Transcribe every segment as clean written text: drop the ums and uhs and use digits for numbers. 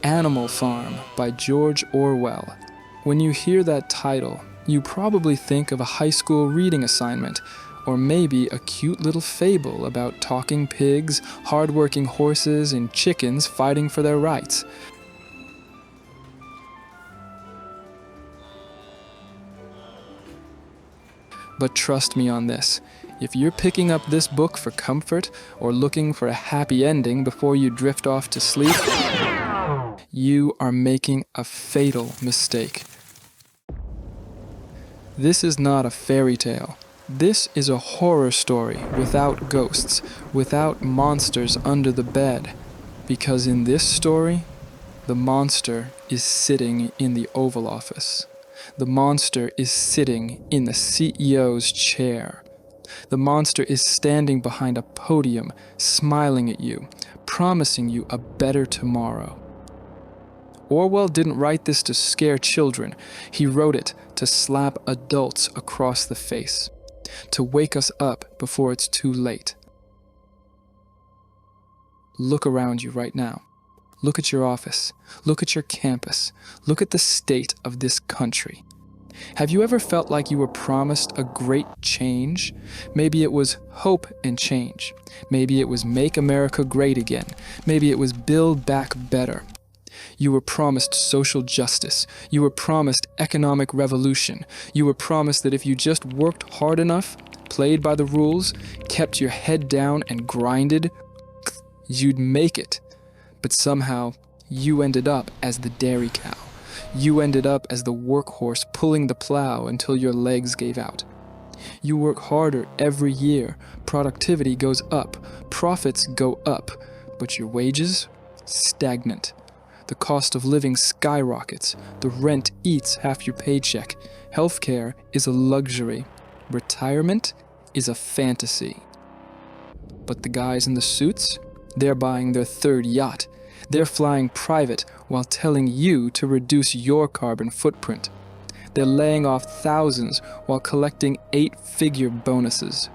Animal Farm by George Orwell. When you hear that title, you probably think of a high school reading assignment, or maybe a cute little fable about talking pigs, hard-working horses, and chickens fighting for their rights. But trust me on this, if you're picking up this book for comfort or looking for a happy ending before you drift off to sleep, you are making a fatal mistake. This is not a fairy tale. This is a horror story without ghosts, without monsters under the bed. Because in this story, the monster is sitting in the Oval Office. The monster is sitting in the CEO's chair. The monster is standing behind a podium, smiling at you, promising you a better tomorrow. Orwell didn't write this to scare children. He wrote it to slap adults across the face, to wake us up before it's too late. Look around you right now. Look at your office. Look at your campus. Look at the state of this country. Have you ever felt like you were promised a great change? Maybe it was hope and change. Maybe it was make America great again. Maybe it was build back better. You were promised social justice. You were promised economic revolution. You were promised that if you just worked hard enough, played by the rules, kept your head down and grinded, you'd make it. But somehow, you ended up as the dairy cow. You ended up as the workhorse pulling the plow until your legs gave out. You work harder every year. Productivity goes up. Profits go up. But your wages? Stagnant. The cost of living skyrockets. The rent eats half your paycheck. Healthcare is a luxury. Retirement is a fantasy. But the guys in the suits? They're buying their third yacht. They're flying private while telling you to reduce your carbon footprint. They're laying off thousands while collecting 8-figure bonuses.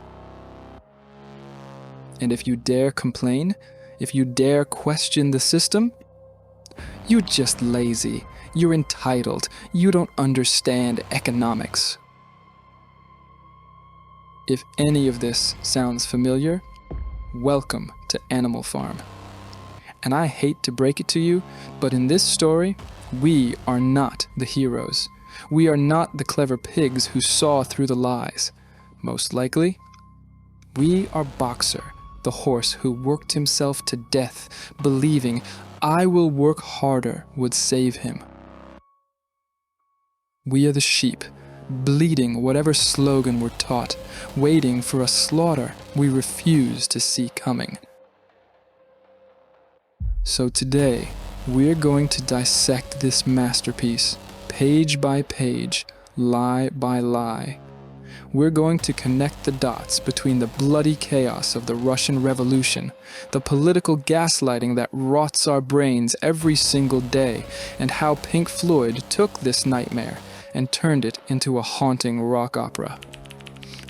And if you dare complain, if you dare question the system, you're just lazy. You're entitled. You don't understand economics. If any of this sounds familiar, welcome to Animal Farm. And I hate to break it to you, but in this story, we are not the heroes. We are not the clever pigs who saw through the lies. Most likely, we are Boxer, the horse who worked himself to death, believing I will work harder would save him. We are the sheep, bleeding whatever slogan we're taught, waiting for a slaughter we refuse to see coming. So today, we're going to dissect this masterpiece, page by page, lie by lie. We're going to connect the dots between the bloody chaos of the Russian Revolution, the political gaslighting that rots our brains every single day, and how Pink Floyd took this nightmare and turned it into a haunting rock opera.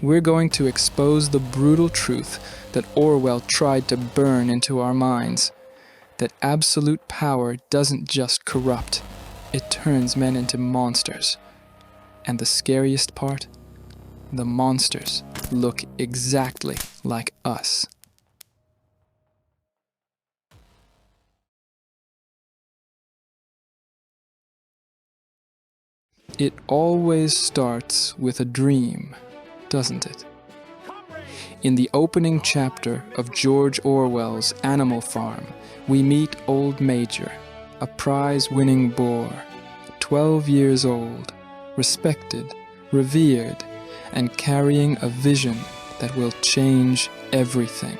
We're going to expose the brutal truth that Orwell tried to burn into our minds, that absolute power doesn't just corrupt, it turns men into monsters. And the scariest part? The monsters look exactly like us. It always starts with a dream, doesn't it? In the opening chapter of George Orwell's Animal Farm, we meet Old Major, a prize-winning boar, 12 years old, respected, revered, and carrying a vision that will change everything.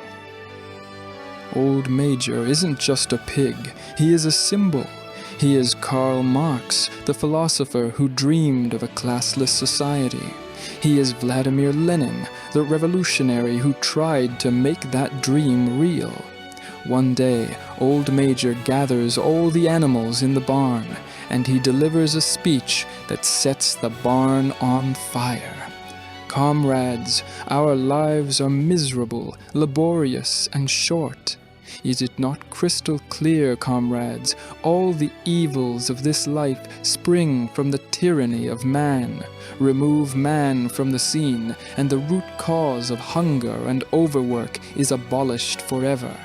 Old Major isn't just a pig, he is a symbol. He is Karl Marx, the philosopher who dreamed of a classless society. He is Vladimir Lenin, the revolutionary who tried to make that dream real. One day, Old Major gathers all the animals in the barn, and he delivers a speech that sets the barn on fire. Comrades, our lives are miserable, laborious, and short. Is it not crystal clear, comrades? All the evils of this life spring from the tyranny of man. Remove man from the scene, and the root cause of hunger and overwork is abolished forever.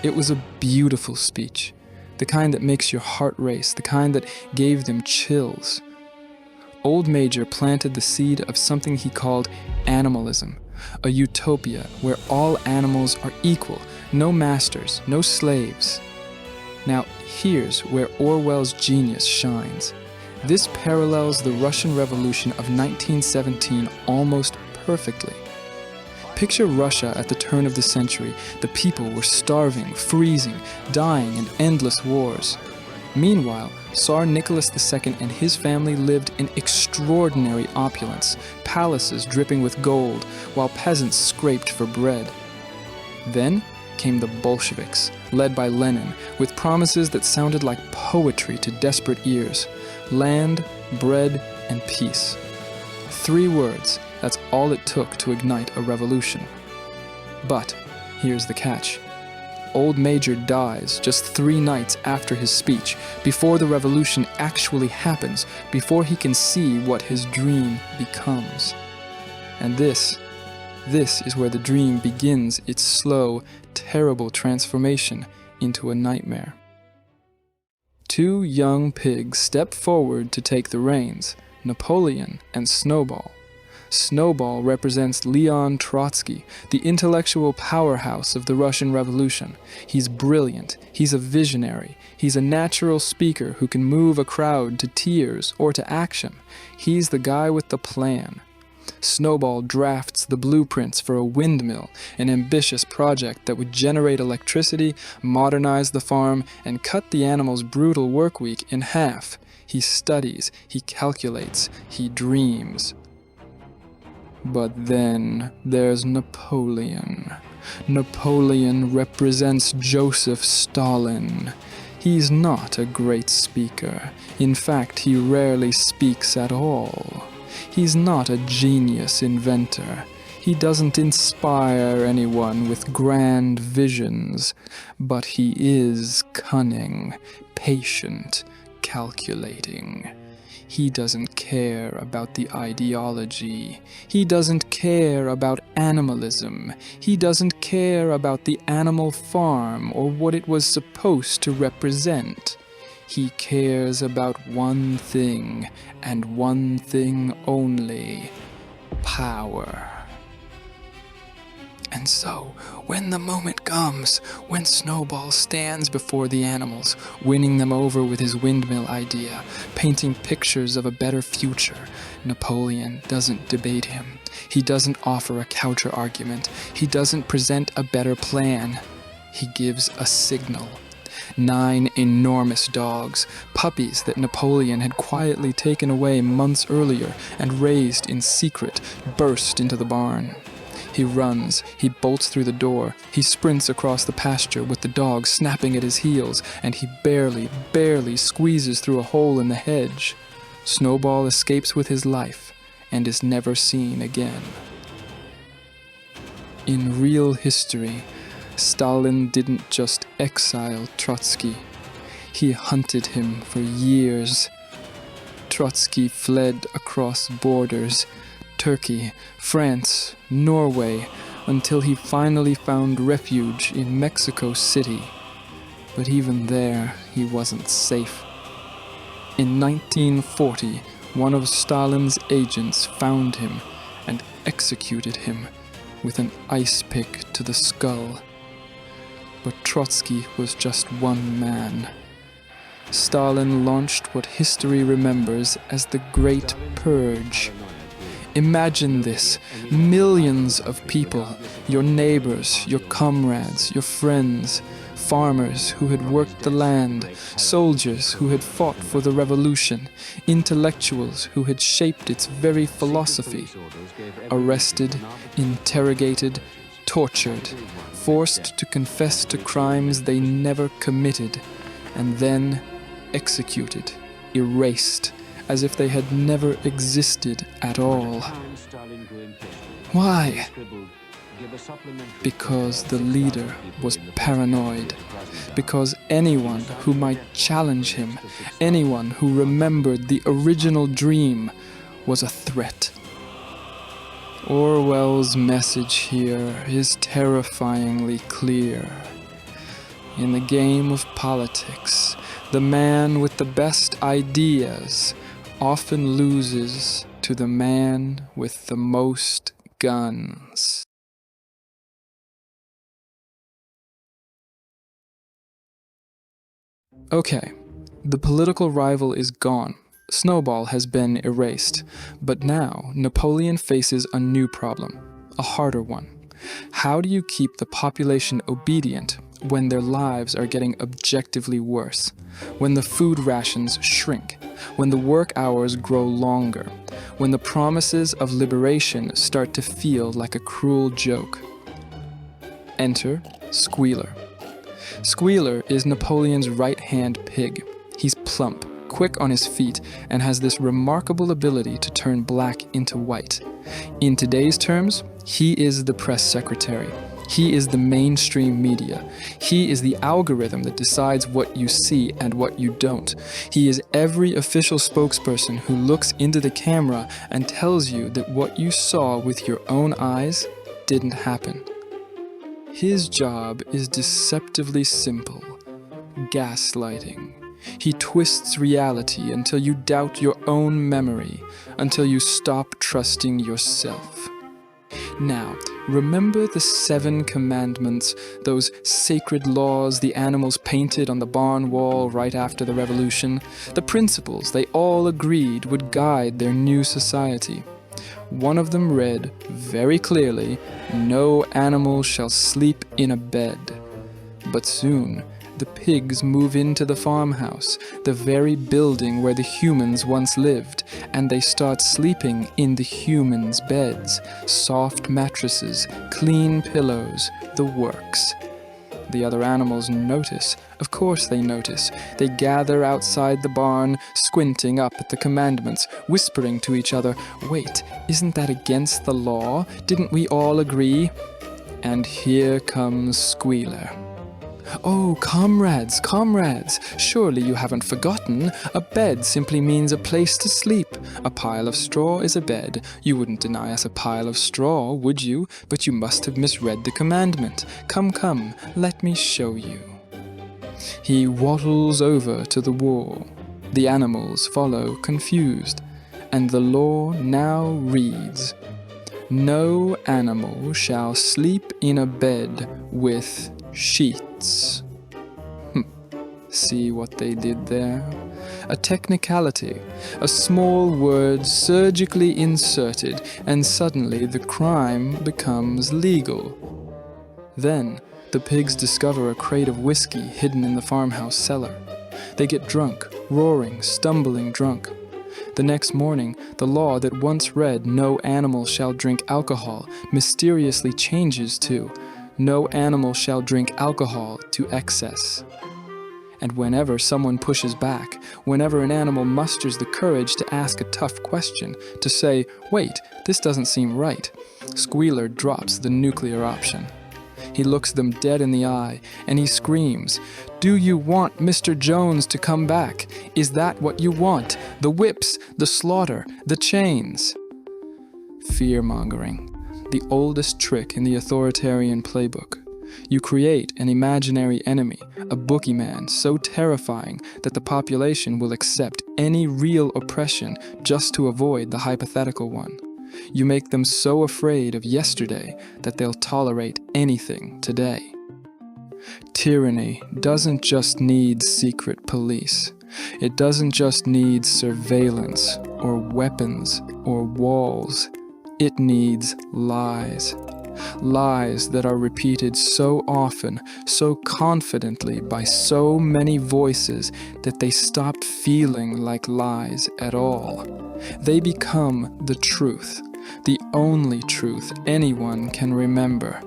It was a beautiful speech, the kind that makes your heart race, the kind that gave them chills. Old Major planted the seed of something he called animalism, a utopia where all animals are equal, no masters, no slaves. Now, here's where Orwell's genius shines. This parallels the Russian Revolution of 1917 almost perfectly. Picture Russia at the turn of the century. The people were starving, freezing, dying in endless wars. Meanwhile, Tsar Nicholas II and his family lived in extraordinary opulence, palaces dripping with gold, while peasants scraped for bread. Then came the Bolsheviks, led by Lenin, with promises that sounded like poetry to desperate ears: land, bread, and peace. 3 words, that's all it took to ignite a revolution. But here's the catch. Old Major dies just 3 nights after his speech, before the revolution actually happens, before he can see what his dream becomes. And this is where the dream begins its slow, terrible transformation into a nightmare. 2 young pigs step forward to take the reins, Napoleon and Snowball. Snowball represents Leon Trotsky, the intellectual powerhouse of the Russian Revolution. He's brilliant, he's a visionary, he's a natural speaker who can move a crowd to tears or to action. He's the guy with the plan. Snowball drafts the blueprints for a windmill, an ambitious project that would generate electricity, modernize the farm, and cut the animals' brutal work week in half. He studies, he calculates, he dreams. But then there's Napoleon. Napoleon represents Joseph Stalin. He's not a great speaker. In fact, he rarely speaks at all. He's not a genius inventor. He doesn't inspire anyone with grand visions. But he is cunning, patient, calculating. He doesn't care about the ideology. He doesn't care about animalism. He doesn't care about the animal farm or what it was supposed to represent. He cares about one thing, and one thing only: power. And so, when the moment comes, when Snowball stands before the animals, winning them over with his windmill idea, painting pictures of a better future, Napoleon doesn't debate him. He doesn't offer a counter-argument. He doesn't present a better plan. He gives a signal. 9 enormous dogs, puppies that Napoleon had quietly taken away months earlier and raised in secret, burst into the barn. He runs, he bolts through the door, he sprints across the pasture with the dog snapping at his heels, and he barely squeezes through a hole in the hedge. Snowball escapes with his life and is never seen again. In real history, Stalin didn't just exile Trotsky. He hunted him for years. Trotsky fled across borders, Turkey, France, Norway, until he finally found refuge in Mexico City. But even there, he wasn't safe. In 1940, one of Stalin's agents found him and executed him with an ice pick to the skull. But Trotsky was just one man. Stalin launched what history remembers as the Great Purge. Imagine this: millions of people, your neighbors, your comrades, your friends, farmers who had worked the land, soldiers who had fought for the revolution, intellectuals who had shaped its very philosophy, arrested, interrogated, tortured, forced to confess to crimes they never committed, and then executed, erased, as if they had never existed at all. Why? Because the leader was paranoid. Because anyone who might challenge him, anyone who remembered the original dream, was a threat. Orwell's message here is terrifyingly clear. In the game of politics, the man with the best ideas often loses to the man with the most guns. Okay, the political rival is gone. Snowball has been erased. But now, Napoleon faces a new problem, a harder one. How do you keep the population obedient when their lives are getting objectively worse? When the food rations shrink? When the work hours grow longer? When the promises of liberation start to feel like a cruel joke? Enter Squealer. Squealer is Napoleon's right-hand pig. He's plump, quick on his feet, and has this remarkable ability to turn black into white. In today's terms, he is the press secretary. He is the mainstream media. He is the algorithm that decides what you see and what you don't. He is every official spokesperson who looks into the camera and tells you that what you saw with your own eyes didn't happen. His job is deceptively simple: gaslighting. He twists reality until you doubt your own memory, until you stop trusting yourself. Now, remember the 7 commandments, those sacred laws the animals painted on the barn wall right after the revolution? The principles they all agreed would guide their new society. One of them read very clearly, "No animal shall sleep in a bed." But soon, the pigs move into the farmhouse, the very building where the humans once lived, and they start sleeping in the humans' beds. Soft mattresses, clean pillows, the works. The other animals notice. Of course they notice. They gather outside the barn, squinting up at the commandments, whispering to each other, "Wait, isn't that against the law? Didn't we all agree?" And here comes Squealer. "Oh, comrades, comrades, surely you haven't forgotten. A bed simply means a place to sleep. A pile of straw is a bed. You wouldn't deny us a pile of straw, would you? But you must have misread the commandment. Come, come, let me show you." He waddles over to the wall. The animals follow, confused, and the law now reads, "No animal shall sleep in a bed with sheets." See what they did there? A technicality, a small word surgically inserted, and suddenly the crime becomes legal. Then, the pigs discover a crate of whiskey hidden in the farmhouse cellar. They get drunk, roaring, stumbling drunk. The next morning, the law that once read, "No animal shall drink alcohol," mysteriously changes to, "No animal shall drink alcohol to excess." And whenever someone pushes back, whenever an animal musters the courage to ask a tough question, to say, "Wait, this doesn't seem right," Squealer drops the nuclear option. He looks them dead in the eye, and he screams, "Do you want Mr. Jones to come back? Is that what you want? The whips, the slaughter, the chains?" Fear-mongering, the oldest trick in the authoritarian playbook. You create an imaginary enemy, a boogeyman so terrifying that the population will accept any real oppression just to avoid the hypothetical one. You make them so afraid of yesterday that they'll tolerate anything today. Tyranny doesn't just need secret police. It doesn't just need surveillance or weapons or walls. It needs lies. Lies that are repeated so often, so confidently by so many voices that they stop feeling like lies at all. They become the truth, the only truth anyone can remember.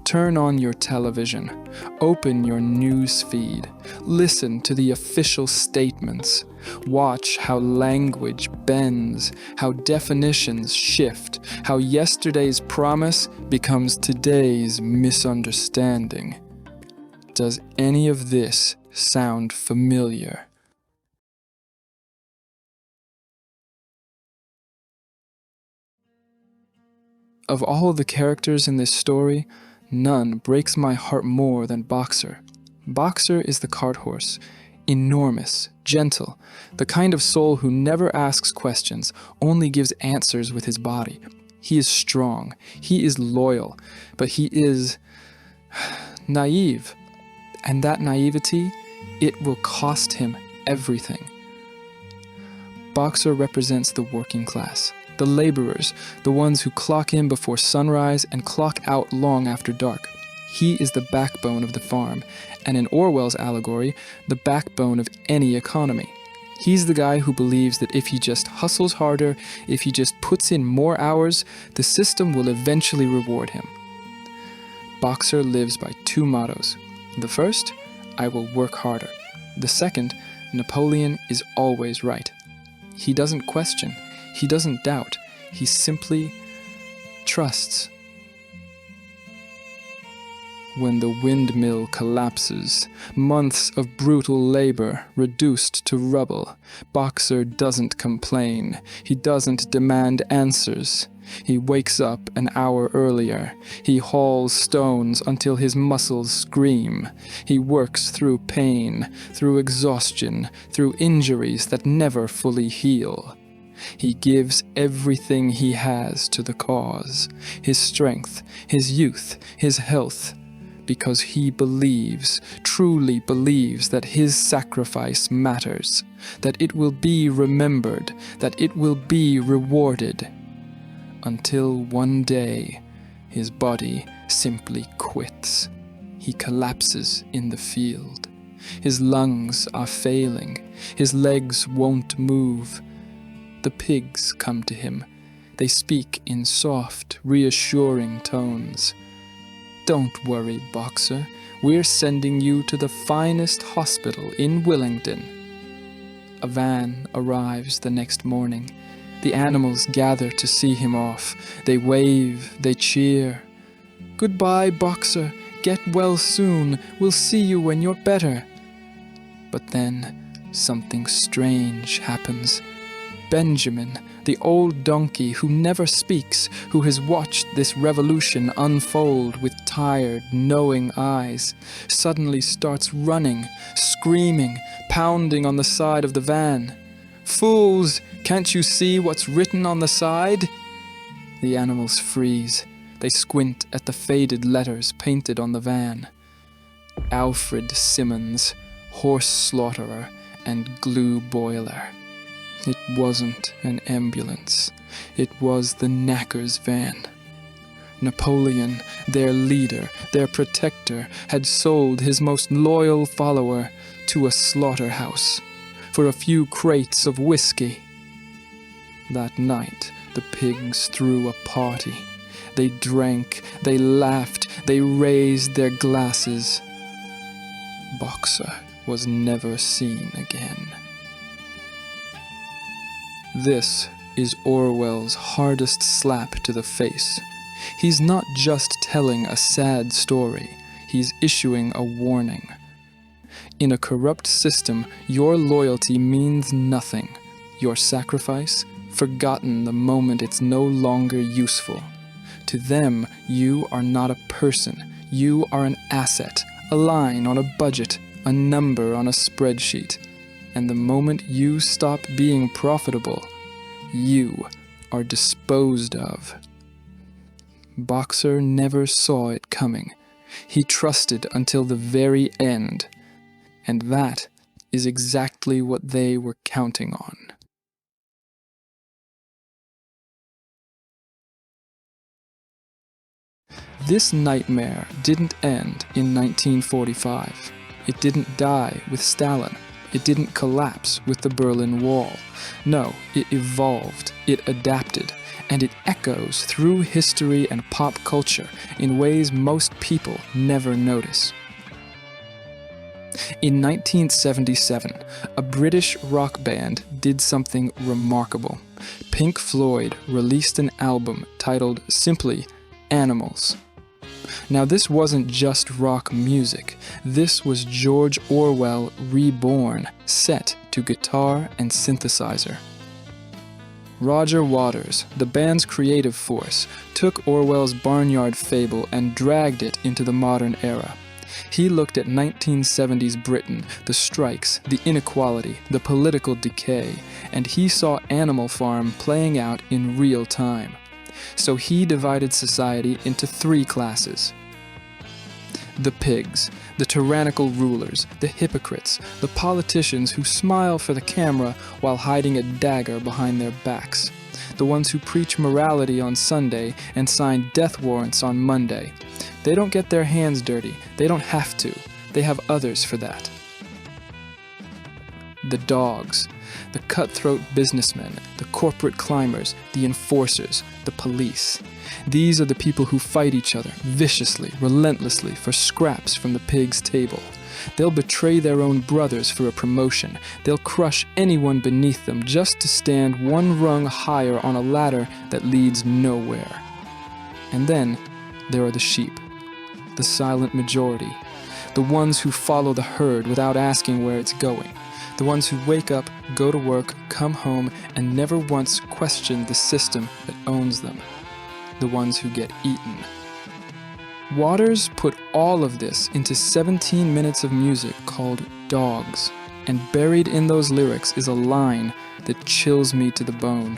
Turn on your television, open your news feed, listen to the official statements, watch how language bends, how definitions shift, how yesterday's promise becomes today's misunderstanding. Does any of this sound familiar? Of all the characters in this story, none breaks my heart more than Boxer. Boxer is the cart horse, enormous, gentle, the kind of soul who never asks questions, only gives answers with his body. He is strong, he is loyal, but he is naive. And that naivety, it will cost him everything. Boxer represents the working class, the laborers, the ones who clock in before sunrise and clock out long after dark. He is the backbone of the farm, and in Orwell's allegory, the backbone of any economy. He's the guy who believes that if he just hustles harder, if he just puts in more hours, the system will eventually reward him. Boxer lives by two mottos. The first, I will work harder. The second, Napoleon is always right. He doesn't question. He doesn't doubt. He simply trusts. When the windmill collapses, months of brutal labor reduced to rubble, Boxer doesn't complain. He doesn't demand answers. He wakes up an hour earlier. He hauls stones until his muscles scream. He works through pain, through exhaustion, through injuries that never fully heal. He gives everything he has to the cause, his strength, his youth, his health, because he believes, truly believes that his sacrifice matters, that it will be remembered, that it will be rewarded. Until one day, his body simply quits. He collapses in the field. His lungs are failing. His legs won't move. The pigs come to him. They speak in soft, reassuring tones. Don't worry, Boxer. We're sending you to the finest hospital in Willingdon. A van arrives the next morning. The animals gather to see him off. They wave, they cheer. Goodbye, Boxer. Get well soon. We'll see you when you're better. But then something strange happens. Benjamin, the old donkey who never speaks, who has watched this revolution unfold with tired, knowing eyes, suddenly starts running, screaming, pounding on the side of the van. Fools! Can't you see what's written on the side? The animals freeze. They squint at the faded letters painted on the van. Alfred Simmons, horse slaughterer and glue boiler. It wasn't an ambulance. It was the knacker's van. Napoleon, their leader, their protector, had sold his most loyal follower to a slaughterhouse for a few crates of whiskey. That night, the pigs threw a party. They drank, they laughed, they raised their glasses. Boxer was never seen again. This is Orwell's hardest slap to the face. He's not just telling a sad story, he's issuing a warning. In a corrupt system, your loyalty means nothing. Your sacrifice, forgotten the moment it's no longer useful. To them, you are not a person. You are an asset, a line on a budget, a number on a spreadsheet. And the moment you stop being profitable, you are disposed of. Boxer never saw it coming. He trusted until the very end. And that is exactly what they were counting on. This nightmare didn't end in 1945. It didn't die with Stalin. It didn't collapse with the Berlin Wall. No, it evolved, it adapted, and it echoes through history and pop culture in ways most people never notice. In 1977, a British rock band did something remarkable. Pink Floyd released an album titled simply Animals. Now, this wasn't just rock music. This was George Orwell reborn, set to guitar and synthesizer. Roger Waters, the band's creative force, took Orwell's barnyard fable and dragged it into the modern era. He looked at 1970s Britain, the strikes, the inequality, the political decay, and he saw Animal Farm playing out in real time. So he divided society into three classes. The pigs, the tyrannical rulers, the hypocrites, the politicians who smile for the camera while hiding a dagger behind their backs, the ones who preach morality on Sunday and sign death warrants on Monday. They don't get their hands dirty. They don't have to. They have others for that. The dogs, the cutthroat businessmen, the corporate climbers, the enforcers, the police. These are the people who fight each other viciously, relentlessly for scraps from the pig's table. They'll betray their own brothers for a promotion. They'll crush anyone beneath them just to stand one rung higher on a ladder that leads nowhere. And then there are the sheep, the silent majority, the ones who follow the herd without asking where it's going, the ones who wake up, go to work, come home, and never once question the system that owns them, the ones who get eaten. Waters put all of this into 17 minutes of music called Dogs, and buried in those lyrics is a line that chills me to the bone.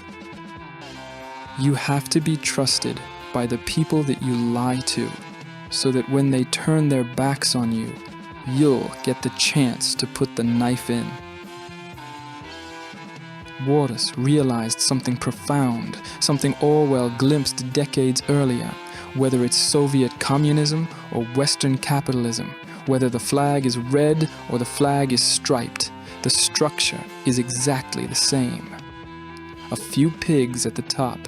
You have to be trusted by the people that you lie to, so that when they turn their backs on you, you'll get the chance to put the knife in. Waters realized something profound, something Orwell glimpsed decades earlier, whether it's Soviet communism or Western capitalism, whether the flag is red or the flag is striped, the structure is exactly the same. A few pigs at the top,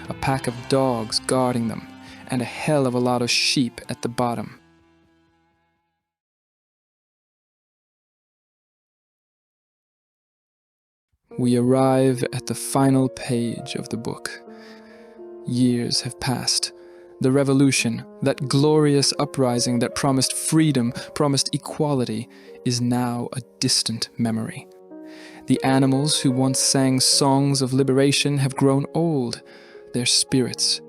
a pack of dogs guarding them, and a hell of a lot of sheep at the bottom. We arrive at the final page of the book. Years have passed. The revolution, that glorious uprising that promised freedom, promised equality, is now a distant memory. The animals who once sang songs of liberation have grown old, their spirits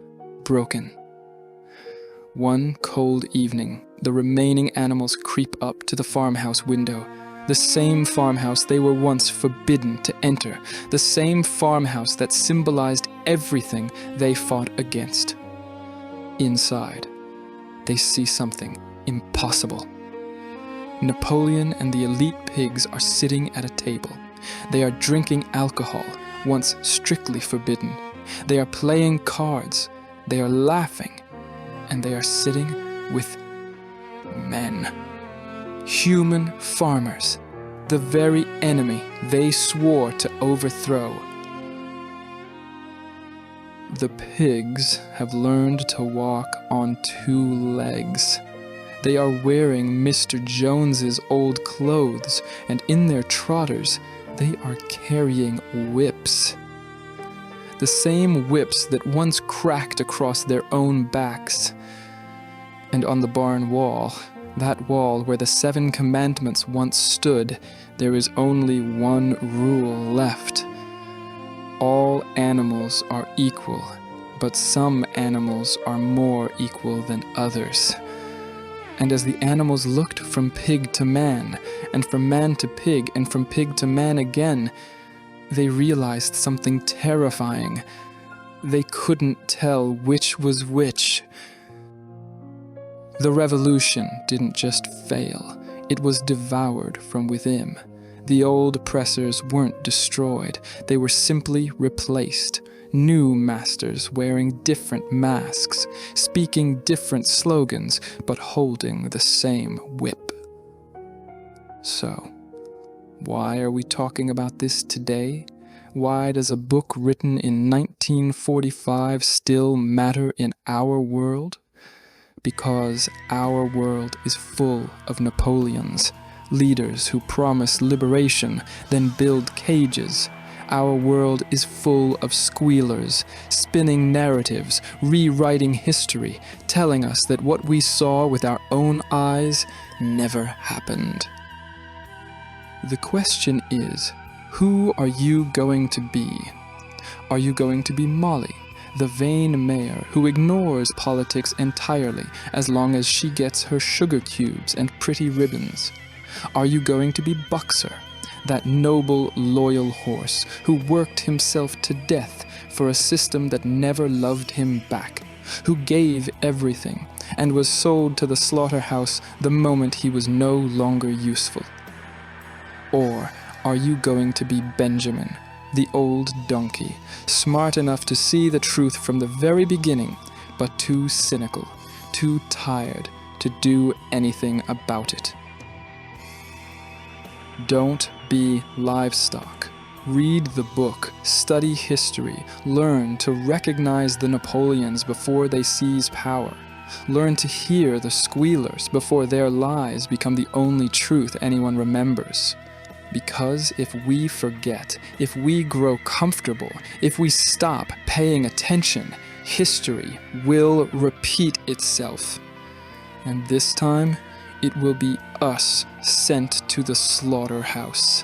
broken. One cold evening, the remaining animals creep up to the farmhouse window, the same farmhouse they were once forbidden to enter, the same farmhouse that symbolized everything they fought against. Inside, they see something impossible. Napoleon and the elite pigs are sitting at a table. They are drinking alcohol, once strictly forbidden. They are playing cards. They are laughing. And they are sitting with men. Human farmers, the very enemy they swore to overthrow. The pigs have learned to walk on two legs. They are wearing Mr. Jones's old clothes, and in their trotters, they are carrying whips. The same whips that once cracked across their own backs. And on the barn wall, that wall where the 7 commandments once stood, there is only one rule left. All animals are equal, but some animals are more equal than others. And as the animals looked from pig to man, and from man to pig, and from pig to man again, they realized something terrifying. They couldn't tell which was which. The revolution didn't just fail, it was devoured from within. The old oppressors weren't destroyed, they were simply replaced. New masters wearing different masks, speaking different slogans, but holding the same whip. So, why are we talking about this today? Why does a book written in 1945 still matter in our world? Because our world is full of Napoleons, leaders who promise liberation, then build cages. Our world is full of squealers, spinning narratives, rewriting history, telling us that what we saw with our own eyes never happened. The question is, who are you going to be? Are you going to be Molly, the vain mayor who ignores politics entirely as long as she gets her sugar cubes and pretty ribbons? Are you going to be Boxer, that noble, loyal horse who worked himself to death for a system that never loved him back, who gave everything and was sold to the slaughterhouse the moment he was no longer useful? Or are you going to be Benjamin, the old donkey, smart enough to see the truth from the very beginning, but too cynical, too tired to do anything about it? Don't be livestock. Read the book, study history, learn to recognize the Napoleons before they seize power. Learn to hear the squealers before their lies become the only truth anyone remembers. Because if we forget, if we grow comfortable, if we stop paying attention, history will repeat itself. And this time, it will be us sent to the slaughterhouse.